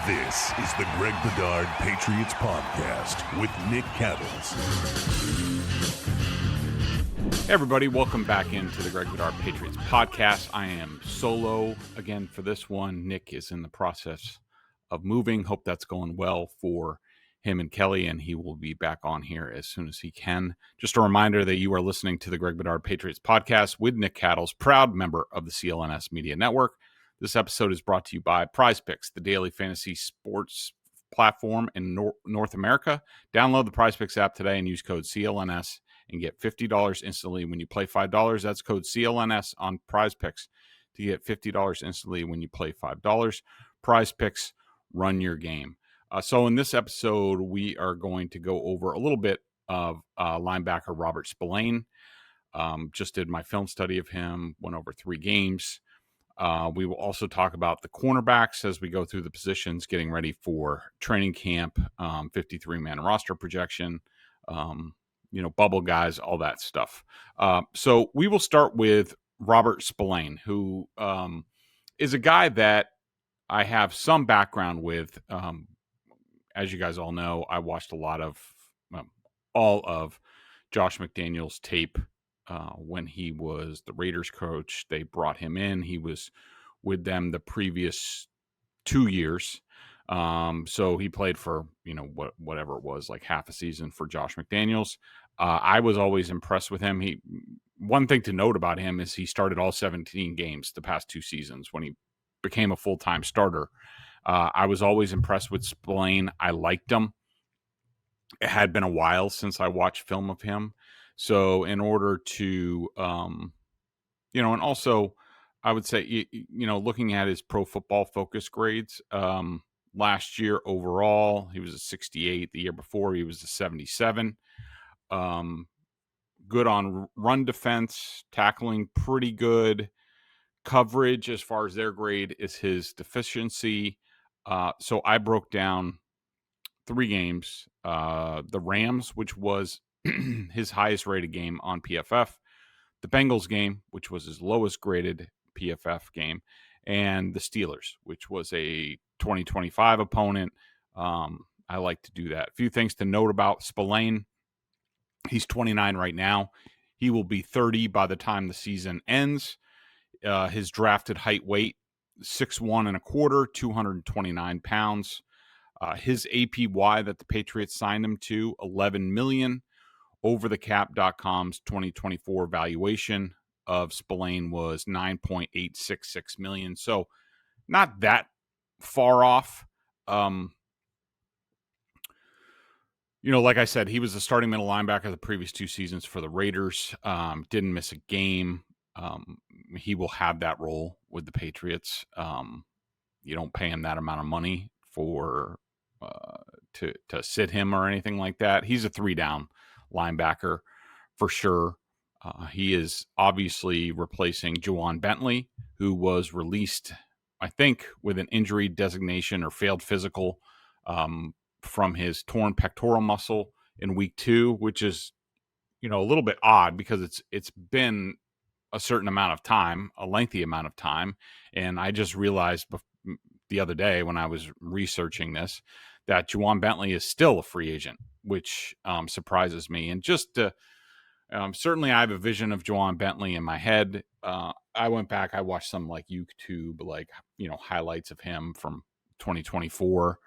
This is the Greg Bedard Patriots Podcast with Nick Cattles. Hey everybody, welcome back into the Greg Bedard Patriots Podcast. I am solo again for this one. Nick is in the process of moving. Hope that's going well for him and Kelly, and he will be back on here as soon as he can. Just a reminder that you are listening to the Greg Bedard Patriots Podcast with Nick Cattles, proud member of the CLNS Media Network. This episode is brought to you by PrizePicks, the daily fantasy sports platform in North America. Download the PrizePicks app today and use code CLNS and get $50 instantly when you play $5. That's code CLNS on PrizePicks to get $50 instantly when you play $5. PrizePicks, run your game. So in this episode, we are going to go over a little bit of linebacker Robert Spillane. Just did my film study of him, went over 3 games. We will also talk about the cornerbacks as we go through the positions, getting ready for training camp, 53-man roster projection, bubble guys, all that stuff. So we will start with Robert Spillane, who is a guy that I have some background with. As you guys all know, I watched all of Josh McDaniels' tape when he was the Raiders coach. They brought him in. He was with them the previous 2 years. So he played for, whatever it was, like half a season for Josh McDaniels. I was always impressed with him. One thing to note about him is he started all 17 games the past 2 seasons when he became a full-time starter. I was always impressed with Spillane. I liked him. It had been a while since I watched film of him. So in order to, and also I would say, looking at his Pro Football Focus grades, last year overall, he was a 68. The year before, he was a 77. Good on run defense, tackling pretty good. Coverage, as far as their grade, is his deficiency. So I broke down 3 games. The Rams, which was his highest rated game on PFF, the Bengals game, which was his lowest graded PFF game, and the Steelers, which was a 2025 opponent. I like to do that. A few things to note about Spillane. He's 29 right now. He will be 30 by the time the season ends. His drafted height weight, 6'1 and a quarter, 229 pounds. His APY that the Patriots signed him to, $11 million. Overthecap.com's 2024 valuation of Spillane was $9.866 million. So not that far off. Like I said, he was the starting middle linebacker the previous 2 seasons for the Raiders. Didn't miss a game. He will have that role with the Patriots. You don't pay him that amount of money for to sit him or anything like that. He's a 3-down linebacker for sure. He is obviously replacing Ja'Whaun Bentley, who was released, I think, with an injury designation or failed physical from his torn pectoral muscle in week 2, which is, a little bit odd because it's been a certain amount of time, a lengthy amount of time. And I just realized the other day when I was researching this that Ja'Whaun Bentley is still a free agent, which surprises me. And just certainly I have a vision of Ja'Whaun Bentley in my head. I went back, I watched some YouTube, highlights of him from 2024.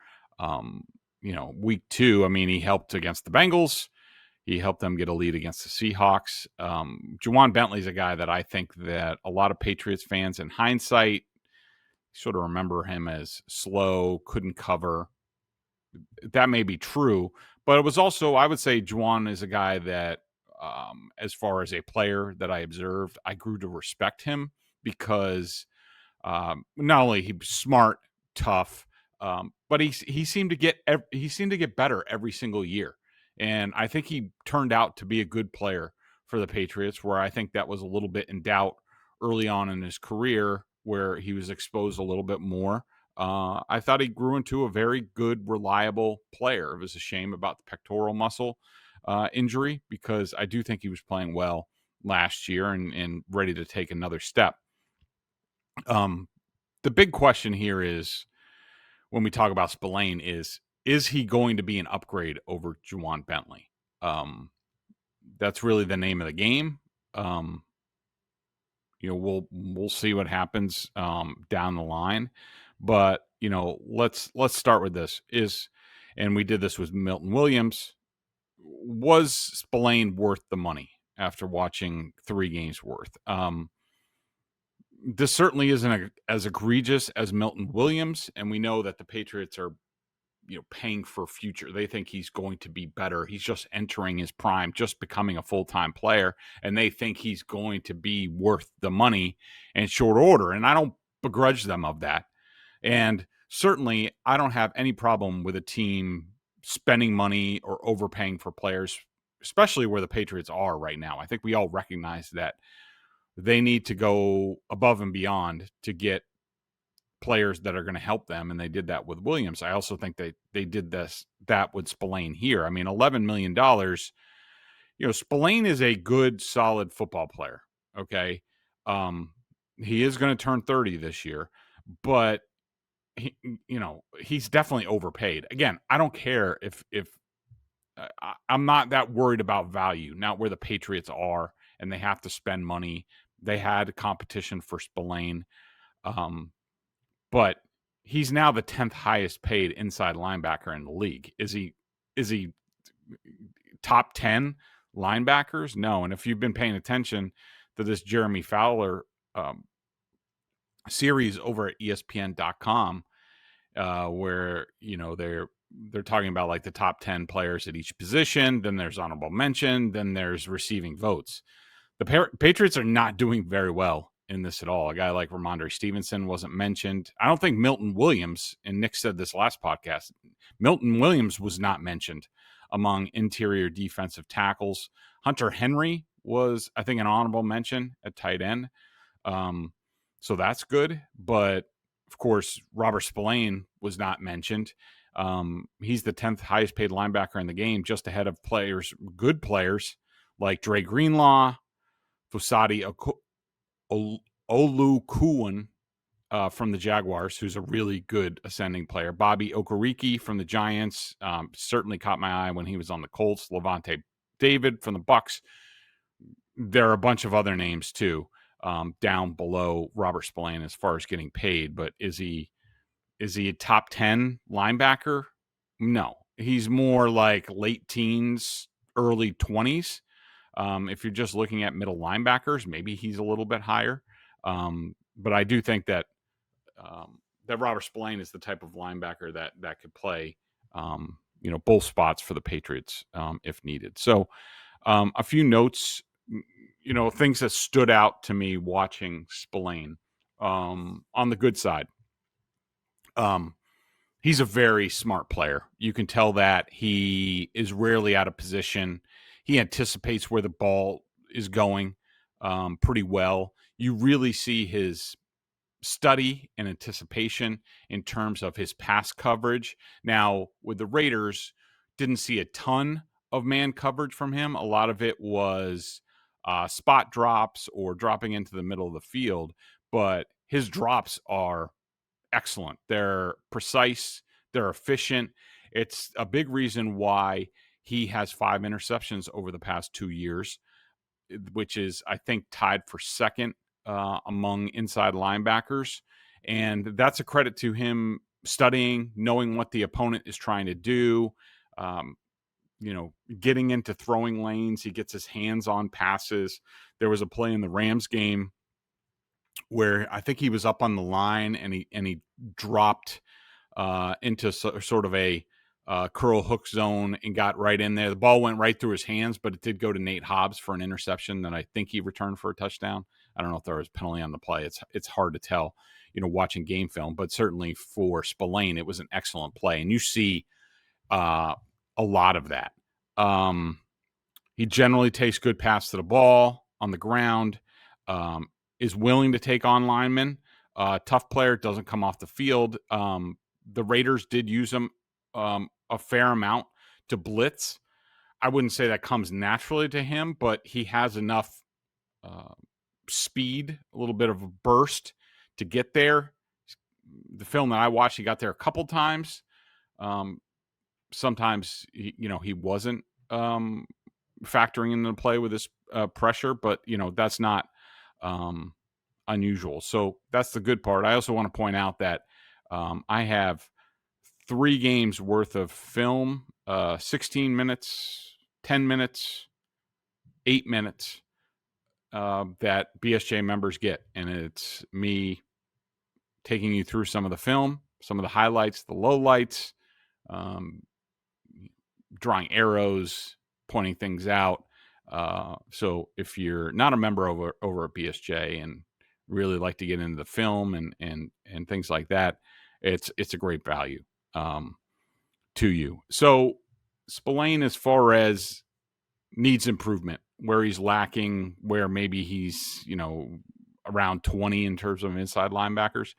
Week 2, he helped against the Bengals. He helped them get a lead against the Seahawks. Ja'Whaun Bentley is a guy that I think that a lot of Patriots fans in hindsight sort of remember him as slow, couldn't cover. That may be true, but it was also, I would say Ja'Whaun is a guy that, as far as a player that I observed, I grew to respect him because not only he was smart, tough, but he seemed to get better every single year. And I think he turned out to be a good player for the Patriots, where I think that was a little bit in doubt early on in his career, where he was exposed a little bit more. I thought he grew into a very good, reliable player. It was a shame about the pectoral muscle injury because I do think he was playing well last year and ready to take another step. The big question here is, when we talk about Spillane is he going to be an upgrade over Ja'Whaun Bentley? That's really the name of the game. We'll see what happens down the line, but let's start with this. And we did this with Milton Williams. Was Spillane worth the money after watching 3 games worth? This certainly isn't as egregious as Milton Williams, and we know that the Patriots are paying for future. They think he's going to be better. He's just entering his prime, just becoming a full-time player, and they think he's going to be worth the money in short order. And I don't begrudge them of that. And certainly I don't have any problem with a team spending money or overpaying for players, especially where the Patriots are right now. I think we all recognize that they need to go above and beyond to get players that are going to help them, and they did that with Williams. I also think they did that with Spillane here. I mean, $11 million. Spillane is a good, solid football player. Okay, he is going to turn 30 this year, but he's definitely overpaid. Again, I don't care if I'm not that worried about value. Not where the Patriots are, and they have to spend money. They had competition for Spillane. But he's now the 10th highest paid inside linebacker in the league. Is he top 10 linebackers? No. And if you've been paying attention to this Jeremy Fowler series over at ESPN.com, where they're talking about like the top 10 players at each position, then there's honorable mention, then there's receiving votes. The Patriots are not doing very well in this at all. A guy like Ramondre Stevenson wasn't mentioned. I don't think Milton Williams, and Nick said this last podcast, Milton Williams was not mentioned among interior defensive tackles. Hunter Henry was, I think, an honorable mention at tight end. So that's good. But, of course, Robert Spillane was not mentioned. He's the 10th highest paid linebacker in the game, just ahead of good players like Dre Greenlaw, Fusadi Oluokun from the Jaguars, who's a really good ascending player. Bobby Okereke from the Giants certainly caught my eye when he was on the Colts. Levante David from the Bucks. There are a bunch of other names too down below Robert Spillane as far as getting paid. But is he a top 10 linebacker? No, he's more like late teens, early 20s. If you're just looking at middle linebackers, maybe he's a little bit higher. But I do think that that Robert Spillane is the type of linebacker that could play, both spots for the Patriots if needed. So a few notes, things that stood out to me watching Spillane on the good side. He's a very smart player. You can tell that he is rarely out of position. He anticipates where the ball is going pretty well. You really see his study and anticipation in terms of his pass coverage. Now, with the Raiders, didn't see a ton of man coverage from him. A lot of it was spot drops or dropping into the middle of the field. But his drops are excellent. They're precise. They're efficient. It's a big reason why he has 5 interceptions over the past 2 years, which is, I think, tied for second among inside linebackers. And that's a credit to him studying, knowing what the opponent is trying to do, getting into throwing lanes. He gets his hands on passes. There was a play in the Rams game where I think he was up on the line and he dropped into sort of a curl hook zone and got right in there. The ball went right through his hands, but it did go to Nate Hobbs for an interception that I think he returned for a touchdown. I don't know if there was a penalty on the play. It's hard to tell, watching game film, but certainly for Spillane, it was an excellent play. And you see a lot of that. He generally takes good pass to the ball on the ground, is willing to take on linemen. Tough player, doesn't come off the field. The Raiders did use him a fair amount to blitz. I wouldn't say that comes naturally to him, but he has enough speed, a little bit of a burst to get there. the film that I watched, he got there a couple times. Sometimes he wasn't factoring into play with his pressure, but that's not unusual. So that's the good part. I also want to point out that I have 3 games worth of film, 16 minutes, 10 minutes, 8 minutes that BSJ members get. And it's me taking you through some of the film, some of the highlights, the lowlights, drawing arrows, pointing things out. So if you're not a member over at BSJ and really like to get into the film and things like that, it's a great value to you. So Spillane, as far as needs improvement, where he's lacking, where maybe he's around 20 in terms of inside linebackers.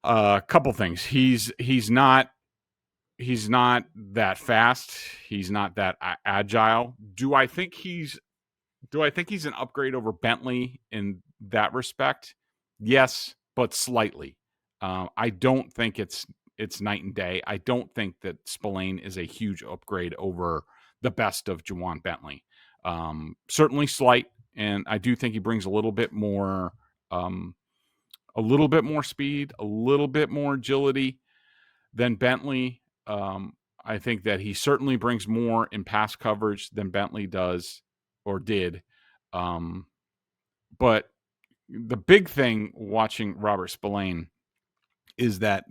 A couple things. He's not that fast. He's not that agile. Do I think he's an upgrade over Bentley in that respect? Yes, but slightly. I don't think it's night and day. I don't think that Spillane is a huge upgrade over the best of Ja'Whaun Bentley. Certainly slight, and I do think he brings a little bit more speed, a little bit more agility than Bentley. I think that he certainly brings more in pass coverage than Bentley does or did. But the big thing watching Robert Spillane is that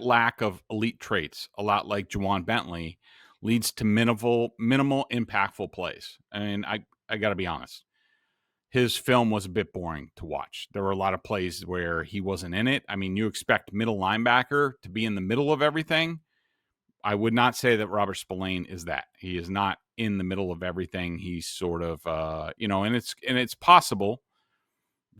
lack of elite traits, a lot like Ja'Whaun Bentley, leads to minimal impactful plays. And I got to be honest, his film was a bit boring to watch. There were a lot of plays where he wasn't in it. I mean, you expect middle linebacker to be in the middle of everything. I would not say that Robert Spillane is that. He is not in the middle of everything. He's sort of, and it's possible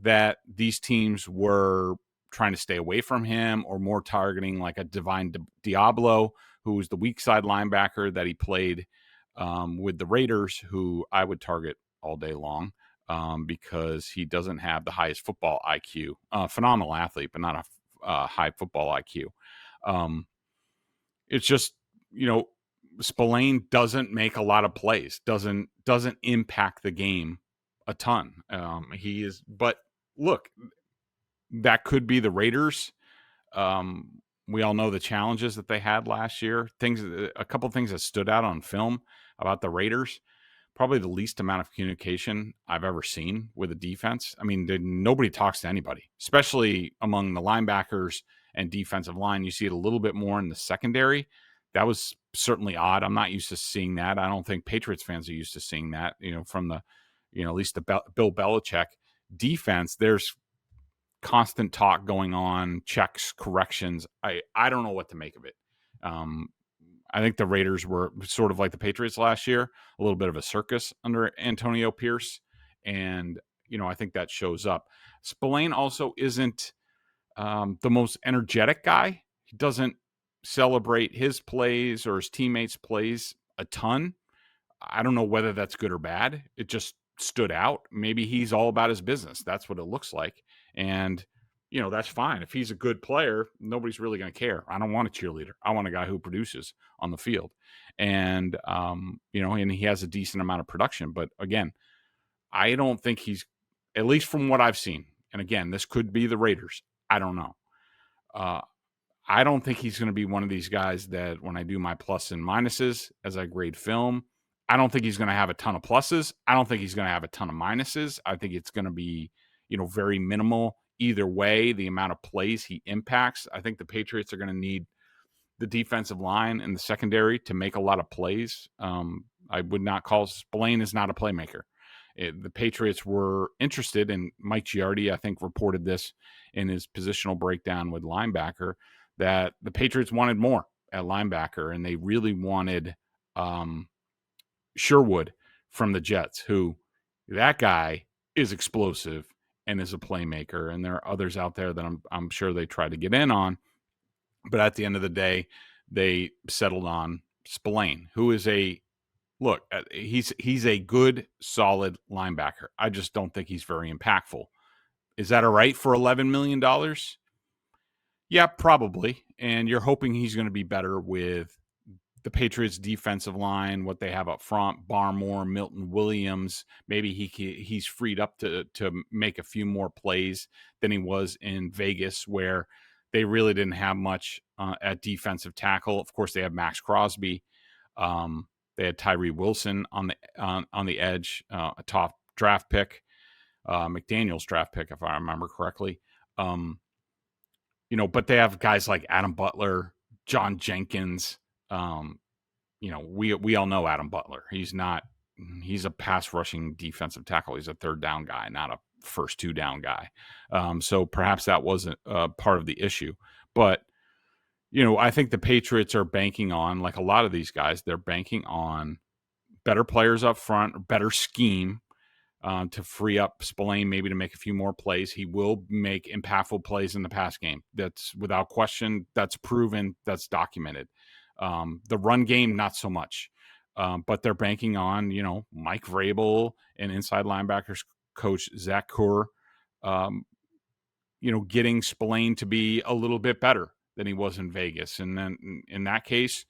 that these teams were trying to stay away from him or more targeting like a Divine Diablo, who was the weak side linebacker that he played with the Raiders, who I would target all day long because he doesn't have the highest football IQ. Phenomenal athlete, but not a high football IQ. It's just, Spillane doesn't make a lot of plays, doesn't impact the game a ton. But look, that could be the Raiders. We all know the challenges that they had last year. A couple of things that stood out on film about the Raiders. Probably the least amount of communication I've ever seen with a defense. I mean, nobody talks to anybody, especially among the linebackers and defensive line. You see it a little bit more in the secondary. That was certainly odd. I'm not used to seeing that. I don't think Patriots fans are used to seeing that, from the, at least the Bill Belichick defense. There's constant talk going on, checks, corrections. I don't know what to make of it. I think the Raiders were sort of like the Patriots last year, a little bit of a circus under Antonio Pierce. And, I think that shows up. Spillane also isn't the most energetic guy. He doesn't celebrate his plays or his teammates' plays a ton. I don't know whether that's good or bad. It just stood out. Maybe he's all about his business. That's what it looks like. And, that's fine. If he's a good player, nobody's really going to care. I don't want a cheerleader. I want a guy who produces on the field. And, and he has a decent amount of production. But again, I don't think he's, at least from what I've seen, and again, this could be the Raiders. I don't know. I don't think he's going to be one of these guys that when I do my plus and minuses as I grade film, I don't think he's going to have a ton of pluses. I don't think he's going to have a ton of minuses. I think it's going to be, very minimal either way, the amount of plays he impacts. I think the Patriots are going to need the defensive line and the secondary to make a lot of plays. I would not call Spillane is not a playmaker. The Patriots were interested, and Mike Giardi, I think, reported this in his positional breakdown with linebacker, that the Patriots wanted more at linebacker, and they really wanted Sherwood from the Jets, who that guy is explosive and is a playmaker. And there are others out there that I'm sure they tried to get in on. But at the end of the day, they settled on Spillane, who is he's a good, solid linebacker. I just don't think he's very impactful. Is that all right for $11 million? Yeah, probably. And you're hoping he's going to be better with the Patriots defensive line, what they have up front, Barmore, Milton Williams. Maybe he's freed up to make a few more plays than he was in Vegas, where they really didn't have much at defensive tackle. Of course, they have Max Crosby. They had Tyree Wilson on the edge, a top draft pick, McDaniel's draft pick, if I remember correctly. But they have guys like Adam Butler, John Jenkins. We all know Adam Butler. He's a pass rushing defensive tackle. He's a third down guy, not a first two down guy. So perhaps that wasn't part of the issue. But, I think the Patriots are banking on, like a lot of these guys, they're banking on better players up front, better scheme to free up Spillane maybe to make a few more plays. He will make impactful plays in the pass game. That's without question. That's proven. That's documented. The run game, not so much. But they're banking on, Mike Vrabel and inside linebackers coach Zach Kerr, getting Spillane to be a little bit better than he was in Vegas. And then in that case,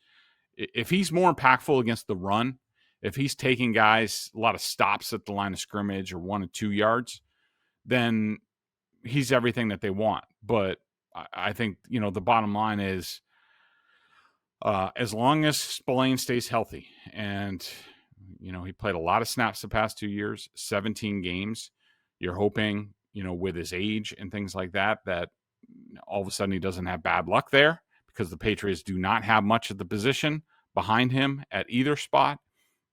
if he's more impactful against the run, if he's taking guys a lot of stops at the line of scrimmage or 1 or 2 yards, then he's everything that they want. But I think, the bottom line is as long as Spillane stays healthy, and, he played a lot of snaps the past 2 years, 17 games, you're hoping, with his age and things like that all of a sudden he doesn't have bad luck there, because the Patriots do not have much at the position behind him at either spot.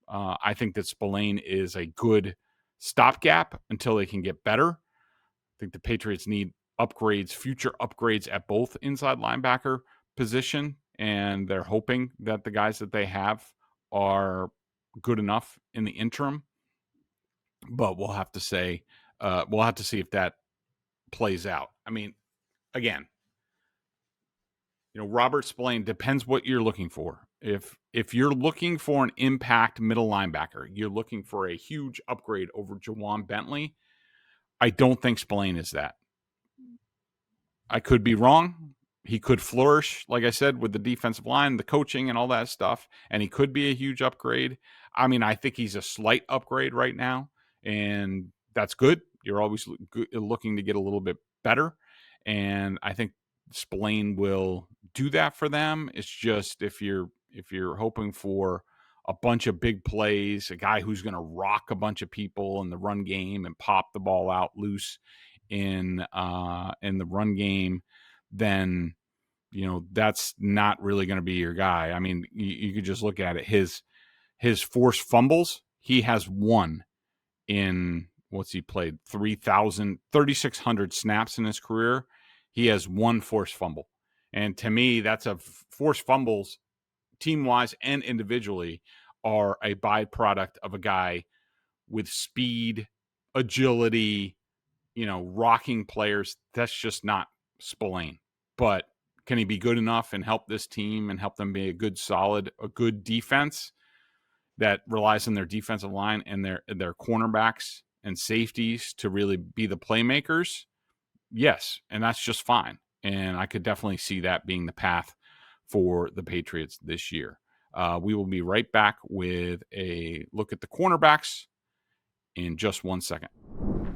I think that Spillane is a good stopgap until they can get better. I think the Patriots need upgrades, future upgrades at both inside linebacker position, and they're hoping that the guys that they have are good enough in the interim. But we'll have to see if that plays out. I mean, again, Robert Spillane, depends what you're looking for. If you're looking for an impact middle linebacker, you're looking for a huge upgrade over Ja'Whaun Bentley, I don't think Spillane is that. I could be wrong. He could flourish, like I said, with the defensive line, the coaching, and all that stuff, and he could be a huge upgrade. I mean, I think he's a slight upgrade right now, and that's good. You're always looking to get a little bit better, and I think Spillane will do that for them. It's just if you're hoping for a bunch of big plays, a guy who's going to rock a bunch of people in the run game and pop the ball out loose in the run game, then that's not really going to be your guy. I mean, you could just look at it. His forced fumbles, he has one in what's he played 3,600 snaps in his career. He has one forced fumble. And to me, that's forced fumbles, team-wise and individually, are a byproduct of a guy with speed, agility, rocking players. That's just not Spillane. But can he be good enough and help this team and help them be a good defense that relies on their defensive line and their cornerbacks and safeties to really be the playmakers? Yes, and that's just fine. And I could definitely see that being the path for the Patriots this year. We will be right back with a look at the cornerbacks in just 1 second.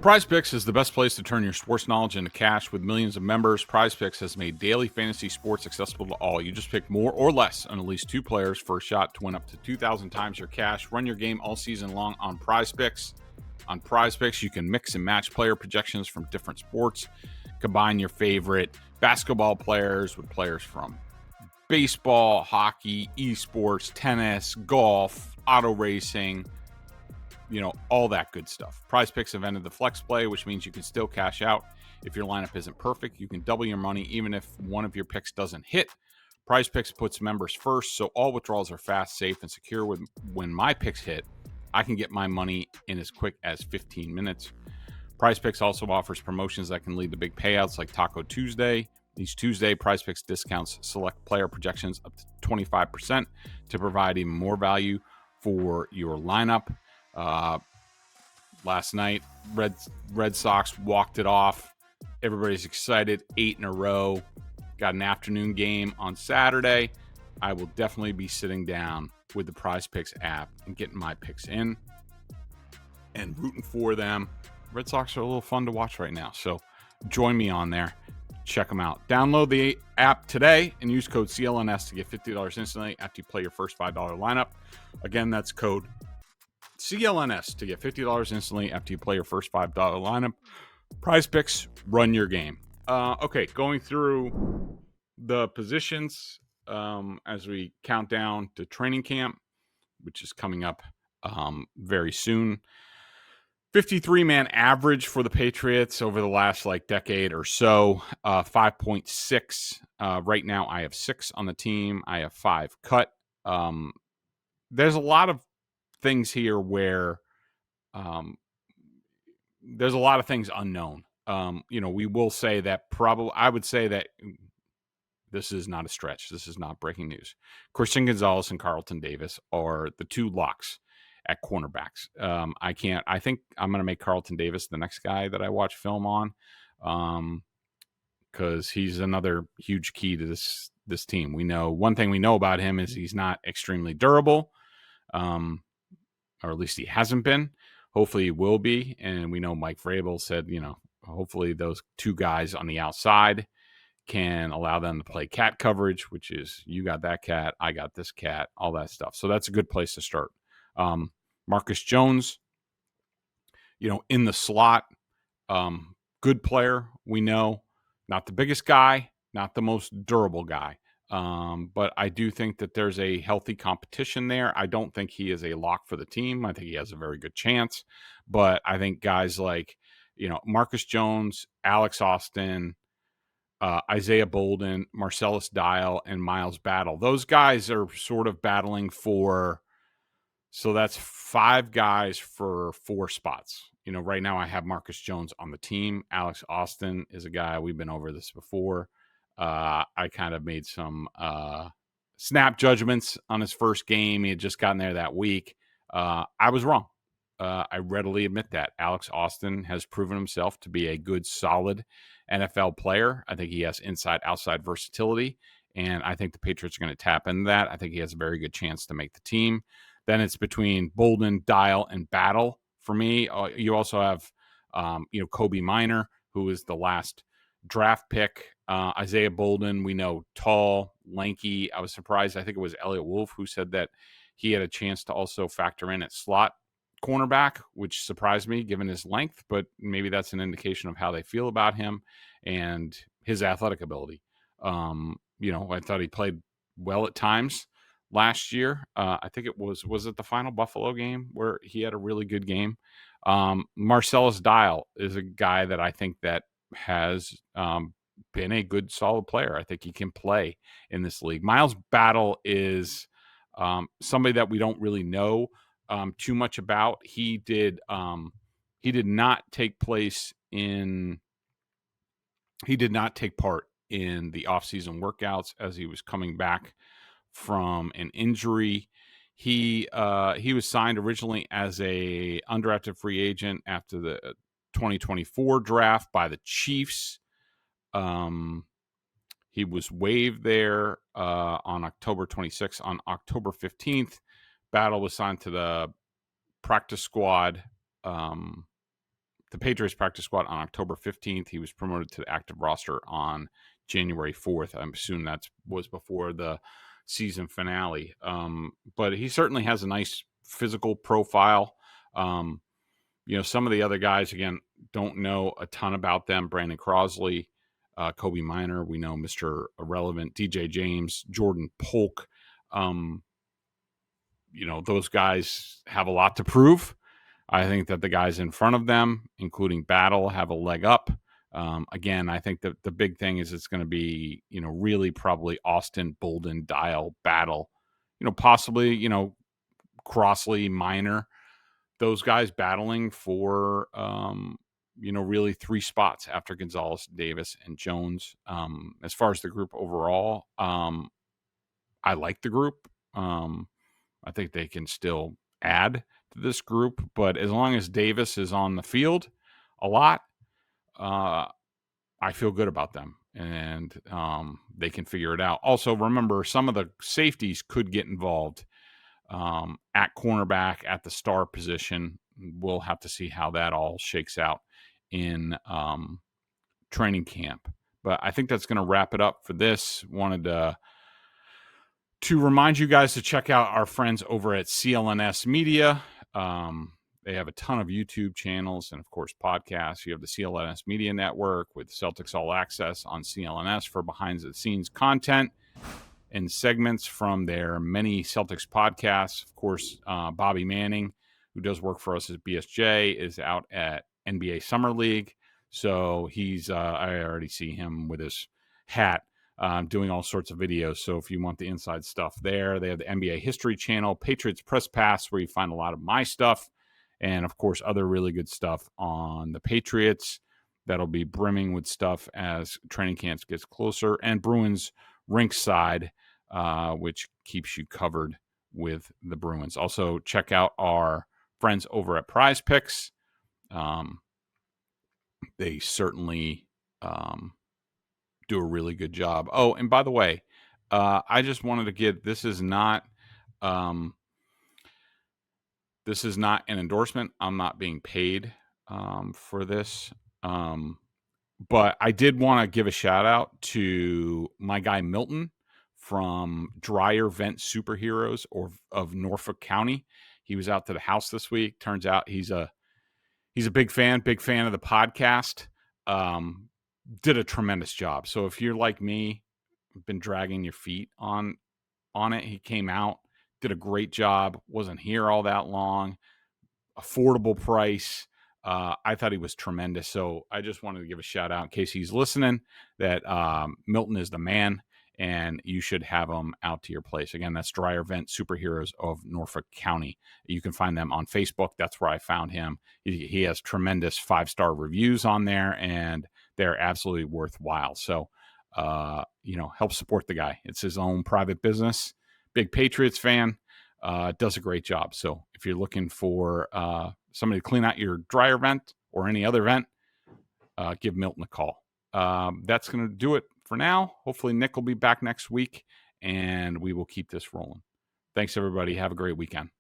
PrizePicks is the best place to turn your sports knowledge into cash. With millions of members, PrizePicks has made daily fantasy sports accessible to all. You just pick more or less on at least 2 players for a shot to win up to 2,000 times your cash. Run your game all season long on PrizePicks. On PrizePicks, you can mix and match player projections from different sports. Combine your favorite basketball players with players from baseball, hockey, esports, tennis, golf, auto racing, all that good stuff. PrizePicks have ended the flex play, which means you can still cash out. If your lineup isn't perfect, you can double your money even if one of your picks doesn't hit. PrizePicks puts members first, so all withdrawals are fast, safe, and secure. When my picks hit, I can get my money in as quick as 15 minutes. PrizePicks also offers promotions that can lead to big payouts like Taco Tuesday. Each Tuesday, PrizePicks discounts select player projections up to 25% to provide even more value for your lineup. Last night, Red Sox walked it off. Everybody's excited. 8 in a row. got an afternoon game on Saturday. I will definitely be sitting down with the PrizePicks app and getting my picks in and rooting for them. Red Sox are a little fun to watch right now, so join me on there. Check them out. Download the app today and use code CLNS to get $50 instantly after you play your first $5 lineup. Again, that's code CLNS to get $50 instantly after you play your first $5 lineup. PrizePicks, run your game. Okay, going through the positions as we count down to training camp, which is coming up very soon. 53-man average for the Patriots over the last decade or so, 5.6. Right now, I have 6 on the team. I have 5 cut. There's a lot of things here where there's a lot of things unknown. We will say that I would say that this is not a stretch. This is not breaking news. Christian Gonzalez and Carlton Davis are the 2 locks at cornerbacks. I think I'm going to make Carlton Davis the next guy that I watch film on, because he's another huge key to this team. One thing we know about him is he's not extremely durable, or at least he hasn't been. Hopefully he will be. And we know Mike Vrabel said, hopefully those 2 guys on the outside can allow them to play cat coverage, which is you got that cat, I got this cat, all that stuff. So that's a good place to start. Marcus Jones, in the slot, good player. We know, not the biggest guy, not the most durable guy. But I do think that there's a healthy competition there. I don't think he is a lock for the team. I think he has a very good chance. But I think guys like, Marcus Jones, Alex Austin, Isaiah Bolden, Marcellus Dial, and Miles Battle, those guys are sort of battling for. So that's 5 guys for 4 spots. Right now I have Marcus Jones on the team. Alex Austin is a guy, we've been over this before. I kind of made some snap judgments on his first game. He had just gotten there that week. I was wrong. I readily admit that. Alex Austin has proven himself to be a good, solid NFL player. I think he has inside-outside versatility, and I think the Patriots are going to tap into that. I think he has a very good chance to make the team. Then it's between Bolden, Dial, and Battle for me. You also have, Kobe Minor, who is the last draft pick. Isaiah Bolden, we know, tall, lanky. I was surprised. I think it was Elliot Wolf who said that he had a chance to also factor in at slot cornerback, which surprised me given his length, but maybe that's an indication of how they feel about him and his athletic ability. I thought he played well at times last year. I think it was it the final Buffalo game where he had a really good game. Marcellus Dial is a guy that I think that has been a good, solid player. I think he can play in this league. Miles Battle is somebody that we don't really know too much about. He did not take part in the offseason workouts as he was coming back from an injury. He was signed originally as a undrafted free agent after the 2024 draft by the Chiefs. He was waived there on October 26th. On October 15th, Battle was signed to the practice squad, the Patriots practice squad on October 15th. He was promoted to the active roster on January 4th. I'm assuming that was before the season finale. But he certainly has a nice physical profile. Some of the other guys, again, don't know a ton about them. Brandon Crosley, Kobe Minor, we know Mr. Irrelevant, DJ James, Jordan Polk. Those guys have a lot to prove. I think that the guys in front of them, including Battle, have a leg up. Again, I think that the big thing is it's going to be, really probably Austin, Bolden, Dial, Battle, possibly, Crossley, Minor, those guys battling for, really 3 spots after Gonzalez, Davis, and Jones. As far as the group overall, I like the group. I think they can still add to this group, but as long as Davis is on the field a lot, I feel good about them. and they can figure it out. Also, remember, some of the safeties could get involved at cornerback, at the star position. We'll have to see how that all shakes out in training camp. But I think that's going to wrap it up for this. Wanted to remind you guys to check out our friends over at CLNS Media. They have a ton of YouTube channels and, of course, podcasts. You have the CLNS Media Network with Celtics All Access on CLNS for behind-the-scenes content and segments from their many Celtics podcasts. Of course, Bobby Manning, who does work for us at BSJ, is out at NBA Summer League. So he's, I already see him with his hat doing all sorts of videos. So if you want the inside stuff there, they have the NBA History Channel, Patriots Press Pass, where you find a lot of my stuff. And, of course, other really good stuff on the Patriots. That'll be brimming with stuff as training camp gets closer. And Bruins Rinkside, which keeps you covered with the Bruins. Also, check out our friends over at PrizePicks. They certainly do a really good job. Oh, and by the way, I just wanted to get, this is not an endorsement. I'm not being paid for this. But I did want to give a shout out to my guy Milton from Dryer Vent Superheroes of Norfolk County. He was out to the house this week. Turns out he's a big fan of the podcast. Did a tremendous job. So if you're like me, been dragging your feet on it, he came out, did a great job. Wasn't here all that long. Affordable price. I thought he was tremendous. So I just wanted to give a shout out in case he's listening that Milton is the man and you should have him out to your place. Again, that's Dryer Vent Superheroes of Norfolk County. You can find them on Facebook. That's where I found him. He has tremendous 5-star reviews on there and they're absolutely worthwhile. So, help support the guy. It's his own private business. Big Patriots fan. Does a great job. So if you're looking for somebody to clean out your dryer vent or any other vent, give Milton a call. That's going to do it for now. Hopefully Nick will be back next week and we will keep this rolling. Thanks, everybody. Have a great weekend.